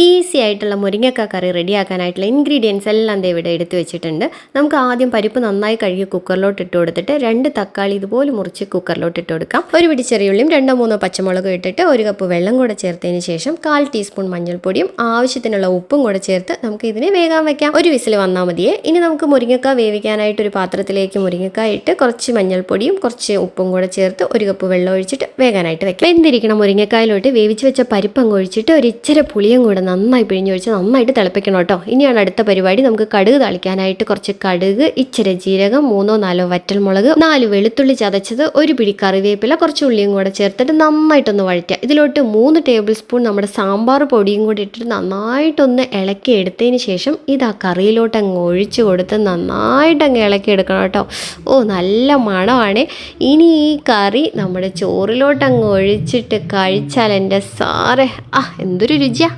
Easy ആയിട്ടുള്ള മുരിങ്ങക്ക കറി റെഡിയാക്കാനായിട്ടുള്ള ingredients എല്ലാം ഇവിടെ എടുത്ത് വെച്ചിട്ടുണ്ട്. നമുക്ക് ആദ്യം പരിപ്പ് നന്നായി കഴുകി കുക്കറിലോട്ട് ഇട്ട് കൊടുത്തിട്ട് 2 തക്കാളി ഇതുപോലെ മുറിച്ച് കുക്കറിലോട്ട് ഇട്ട് കൊടുക്കാം. ഒരു പിടി ചെറിയുള്ളിയും 2-3 പച്ചമുളകും ഇട്ടിട്ട് 1 കപ്പ് വെള്ളം കൂടെ ചേർത്തതിന് ശേഷം 1/4 ടീസ്പൂൺ മഞ്ഞൾപ്പൊടിയും ആവശ്യത്തിനുള്ള ഉപ്പും കൂടെ ചേർത്ത് നമുക്ക് ഇതിനെ വേഗം വെക്കാം. ഒരു വിസിൽ വന്നാൽ മതിയേ. ഇനി നമുക്ക് മുരിങ്ങക്ക വേവിക്കാനായിട്ട് ഒരു പാത്രത്തിലേക്ക് മുരിങ്ങക്ക ഇട്ട് കുറച്ച് മഞ്ഞൾപ്പൊടിയും കുറച്ച് ഉപ്പും കൂടെ ചേർത്ത് 1 കപ്പ് വെള്ളം ഒഴിച്ചിട്ട് വേകാനായിട്ട് വെക്കാം. വെന്തിരിക്കണം മുരിങ്ങക്കായിലോട്ട് വേവിച്ച് വെച്ച പരിപ്പ് അങ്ങ് ഒഴിച്ചിട്ട് ഒരു ഇച്ചിരി പുളിയും കൂടെ നന്നായി പിഴിഞ്ഞൊഴിച്ച് നന്നായിട്ട് തിളപ്പിക്കണം കേട്ടോ. ഇനിയാണ് അടുത്ത പരിപാടി. നമുക്ക് കടുക് താളിക്കാനായിട്ട് കുറച്ച് കടുക്, ഇച്ചിരി ജീരകം, 3-4 വറ്റൽമുളക്, 4 വെളുത്തുള്ളി ചതച്ചത്, 1 പിടി കറിവേപ്പില, കുറച്ച് ഉള്ളിയും കൂടെ ചേർത്തിട്ട് നന്നായിട്ടൊന്ന് വഴറ്റുക. ഇതിലോട്ട് 3 ടേബിൾ സ്പൂൺ നമ്മുടെ സാമ്പാർ പൊടിയും കൂടി ഇട്ടിട്ട് നന്നായിട്ടൊന്ന് ഇളക്കി എടുത്തതിന് ശേഷം ഇത് ആ കറിയിലോട്ട് അങ്ങ് ഒഴിച്ച് കൊടുത്ത് നന്നായിട്ട് അങ്ങ് ഇളക്കി എടുക്കണം കേട്ടോ. നല്ല മണമാണ്. ഇനി ഈ കറി നമ്മുടെ ചോറിലോട്ട് അങ്ങ് ഒഴിച്ചിട്ട് കഴിച്ചാൽ എൻ്റെ സാറേ എന്തൊരു രുചിയാ.